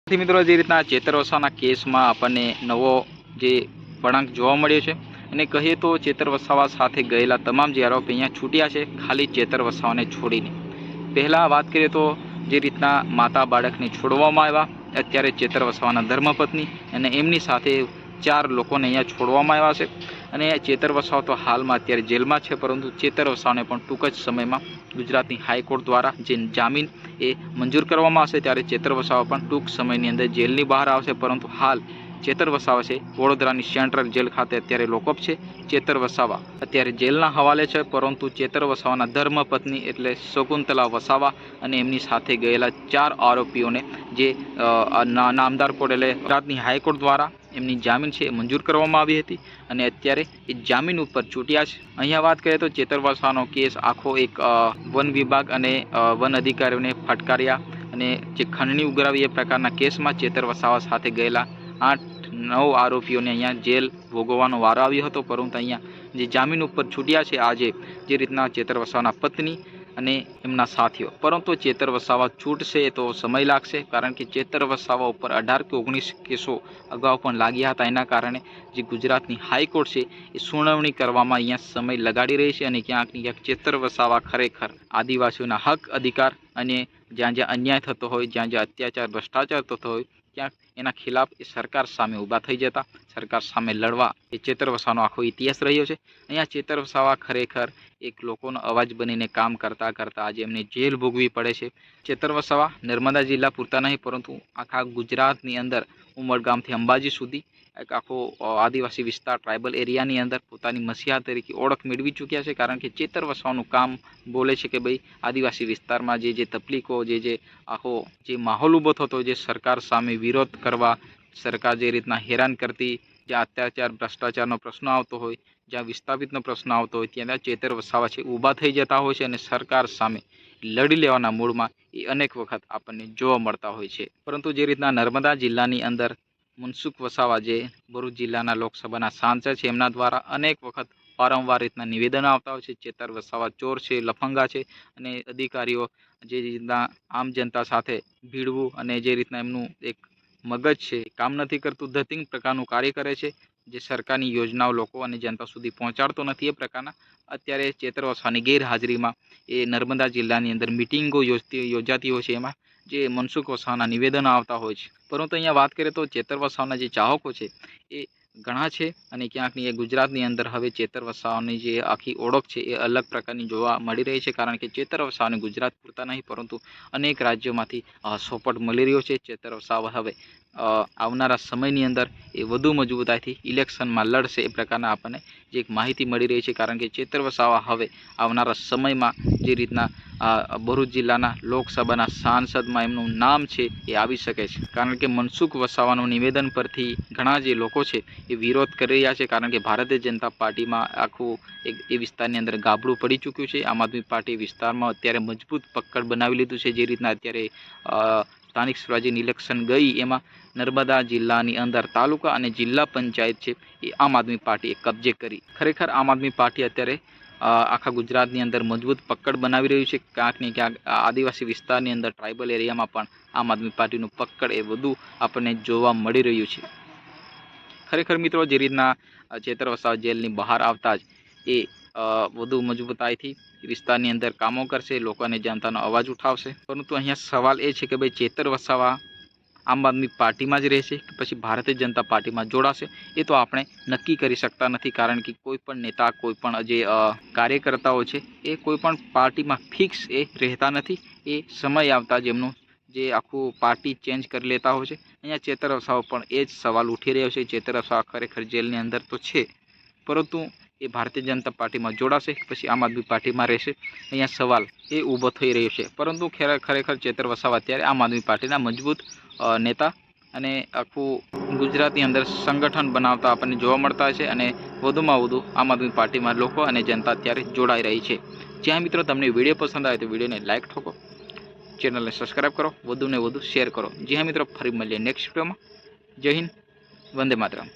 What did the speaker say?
થી મિત્રો જે રીતના ચેતર વસાવાના કેસમાં આપણને નવો જે વળાંક જોવા મળ્યો છે અને કહીએ તો ચેતર વસાવા સાથે ગયેલા તમામ જે આરોપી અહીંયા છૂટ્યા છે, ખાલી ચેતર વસાવાને છોડીને. પહેલાં વાત કરીએ તો જે રીતના માતા બાળકને છોડવામાં આવ્યા, અત્યારે ચેતર વસાવાના ધર્મપત્ની અને એમની સાથે 4 લોકોને અહીંયા છોડવામાં આવ્યા છે. અને ચેતર વસાવા તો હાલમાં અત્યારે જેલમાં છે, પરંતુ ચેતર વસાવાને પણ ટૂંક જ સમયમાં ગુજરાતની હાઈકોર્ટ દ્વારા જે જામીન એ મંજૂર કરવામાં આવશે, ત્યારે ચેતર વસાવા પણ ટૂંક સમયની અંદર જેલની બહાર આવશે. પરંતુ હાલ ચેતર વસાવા છે વડોદરાની સેન્ટ્રલ જેલ ખાતે અત્યારે લોકઅપ છે. ચેતર વસાવા અત્યારે જેલના હવાલે છે, પરંતુ ચેતર વસાવાના ધર્મપત્ની એટલે શકુંતલા વસાવા અને એમની સાથે ગયેલા 4 આરોપીઓને જે નામદાર કોર્ટ એટલે ગુજરાતની હાઈકોર્ટ દ્વારા એમની જામીન છે એ મંજૂર કરવામાં આવી હતી અને અત્યારે એ જામીન ઉપર છૂટ્યા છે. અહીંયા વાત કરીએ તો ચેતર વસાવાનો કેસ આખો એક વન વિભાગ અને વન અધિકારીઓને ફટકાર્યા અને જે ખંડણી ઉઘરાવી એ પ્રકારના કેસમાં ચેતર વસાવા સાથે ગયેલા 8-9 આરોપીઓને અહીંયા જેલ ભોગવવાનો વારો આવ્યો હતો, પરંતુ અહીંયા જે જામીન ઉપર છૂટ્યા છે આજે જે રીતના ચેતર વસાવાના પત્ની અને એમના સાથીઓ. પરંતુ ચેતર વસાવા છૂટશે તો સમય લાગશે, કારણ કે ચેતર વસાવા ઉપર 18 કે 19 કેસો અગાઉ પણ લાગ્યા હતા. એના કારણે જે ગુજરાતની હાઈકોર્ટ છે એ સુનાવણી કરવામાં અહીંયા સમય લગાડી રહી છે અને ક્યાંક ને ક્યાંક ચેતર વસાવા ખરેખર આદિવાસીઓના હક અધિકાર અને જ્યાં જ્યાં અન્યાય થતો હોય, જ્યાં જ્યાં અત્યાચાર ભ્રષ્ટાચાર થતો હોય, ક્યાંક એના ખિલાફ એ સરકાર સામે ઊભા થઈ જતા, સરકાર સામે લડવા એ ચેતર વસાવાનો આખો ઇતિહાસ રહ્યો છે. અહીંયા ચેતર વસાવા ખરેખર એક લોકોનો અવાજ બનીને કામ કરતા કરતા આજે એમને જેલ ભોગવી પડે છે. ચેતર વસાવા નર્મદા જિલ્લા પૂરતા નહીં, પરંતુ આખા ગુજરાતની અંદર ઉમરગામથી અંબાજી સુધી એક આખો આદિવાસી વિસ્તાર ટ્રાઇબલ એરિયાની અંદર પોતાની મસીહા તરીકે ઓળખ મેળવી ચૂક્યા છે. કારણ કે ચેતર વસાવાનું કામ બોલે છે કે ભાઈ આદિવાસી વિસ્તારમાં જે તકલીફો, જે આખો જે માહોલ ઊભો થતો, જે સરકાર સામે વિરોધ કરવા, સરકાર જે રીતના હેરાન કરતી, જ્યાં અત્યાચાર ભ્રષ્ટાચારનો પ્રશ્ન આવતો હોય, જ્યાં વિસ્થાપિતનો પ્રશ્ન આવતો હોય, ત્યાં ચેતર વસાવા છે ઊભા થઈ જતા હોય છે અને સરકાર સામે લડી લેવાના મૂડમાં એ અનેક વખત આપણને જોવા મળતા હોય છે. પરંતુ જે રીતના નર્મદા જિલ્લાની અંદર મનસુખ વસાવા જે ભરૂચ જિલ્લાના લોકસભાના સાંસદ છે, એમના દ્વારા અનેક વખત વારંવાર રીતના નિવેદનો આવતા હોય છે ચેતર વસાવા ચોર છે, લફંગા છે અને અધિકારીઓ જે રીતના આમ જનતા સાથે ભીડવું અને જે રીતના એમનું એક મગજ છે કામ નથી કરતું, ધતિંગ પ્રકારનું કાર્ય કરે છે, જે સરકારની યોજનાઓ લોકો અને જનતા સુધી પહોંચાડતો નથી, એ પ્રકારના અત્યારે ચેતર વસાવાની ગેરહાજરીમાં એ નર્મદા જિલ્લાની અંદર મિટિંગો યોજાતી હોય છે, એમાં જે મનસુખ વસાવાના નિવેદનો આવતા હોય છે. પરંતુ અહીંયા વાત કરીએ તો ચેતર વસાવાના જે ચાહકો છે એ ઘણા છે અને ક્યાંકની એ ગુજરાતની અંદર હવે ચેતર વસાવાની જે આખી ઓળખ છે એ અલગ પ્રકારની જોવા મળી રહી છે. કારણ કે ચેતર વસાવાને ગુજરાત પૂરતા નહીં, પરંતુ અનેક રાજ્યોમાંથી સપોર્ટ મળી રહ્યો છે. ચેતર વસાવા હવે આવનારા સમયની અંદર એ વધુ મજબૂતાઈથી ઇલેક્શનમાં લડશે, એ પ્રકારના આપણને જે એક માહિતી મળી રહી છે. કારણ કે ચેતર વસાવા હવે આવનારા સમયમાં જે રીતના ભરૂચ જિલ્લાના લોકસભાના સાંસદમાં એમનું નામ છે એ આવી શકે છે. કારણ કે મનસુખ વસાવાનું નિવેદન પરથી ઘણા જે લોકો છે એ વિરોધ કરી રહ્યા છે. કારણ કે ભારતીય જનતા પાર્ટીમાં આખું એ વિસ્તારની અંદર ગાબડું પડી ચૂક્યું છે. આમ આદમી પાર્ટી વિસ્તારમાં અત્યારે મજબૂત પકડ બનાવી લીધું છે. જે રીતના અત્યારે સ્થાનિક સ્વરાજ્યની ઇલેક્શન ગઈ, એમાં નર્મદા જિલ્લાની અંદર તાલુકા અને જિલ્લા પંચાયત છે એ આમ આદમી પાર્ટીએ કબજે કરી. ખરેખર આમ આદમી પાર્ટી અત્યારે આખા ગુજરાતની અંદર મજબૂત પકડ બનાવી રહ્યું છે. ક્યાંક ને ક્યાંક આદિવાસી વિસ્તારની અંદર ટ્રાઇબલ એરિયામાં પણ આમ આદમી પાર્ટીનું પકડ એ વધુ આપણને જોવા મળી રહ્યું છે. ખરેખર મિત્રો જે રીતના ચેતર વસાવા જેલની બહાર આવતા જ એ વધુ મજબૂતાઈથી વિસ્તારની અંદર કામો કરશે, લોકોને જનતાનો અવાજ ઉઠાવશે. પરંતુ અહીંયા સવાલ એ છે કે ભાઈ ચેતર વસાવા આમ આદમી પાર્ટીમાં જ રહેશે કે પછી ભારતીય જનતા પાર્ટીમાં જોડાશે, એ તો આપણે નક્કી કરી શકતા નથી. કારણ કે કોઈ પણ નેતા, કોઈ પણ જે કાર્યકર્તાઓ છે એ કોઈ પણ પાર્ટીમાં ફિક્સ એ રહેતા નથી. એ સમય આવતા જ એમનું જે આખું પાર્ટી ચેન્જ કરી લેતા હોય છે. અહીંયા ચેતર વસાવા પણ એ જ સવાલ ઉઠી રહ્યો છે. ચેતર વસાવા ખરેખર જેલની અંદર તો છે, પરંતુ એ ભારતીય જનતા પાર્ટીમાં જોડાશે કે પછી આમ આદમી પાર્ટીમાં રહેશે, અહીંયા સવાલ એ ઊભો થઈ રહ્યો છે. પરંતુ ખરેખર ચેતર વસાવા અત્યારે આમ આદમી પાર્ટીના મજબૂત નેતા અને આખું ગુજરાતની અંદર સંગઠન બનાવતા આપણને જોવા મળતા છે અને વધુમાં વધુ આમ આદમી પાર્ટીમાં લોકો અને જનતા અત્યારે જોડાઈ રહી છે. જ્યાં મિત્રો તમને વિડીયો પસંદ આવે તો વિડીયોને લાઇક ઠોકો, ચેનલને સબસ્ક્રાઈબ કરો, વધુને વધુ શેર કરો. જી હા મિત્રો, ફરી મળીએ નેક્સ્ટ વિડીયોમાં. જય હિન્દ, વંદે માતરમ.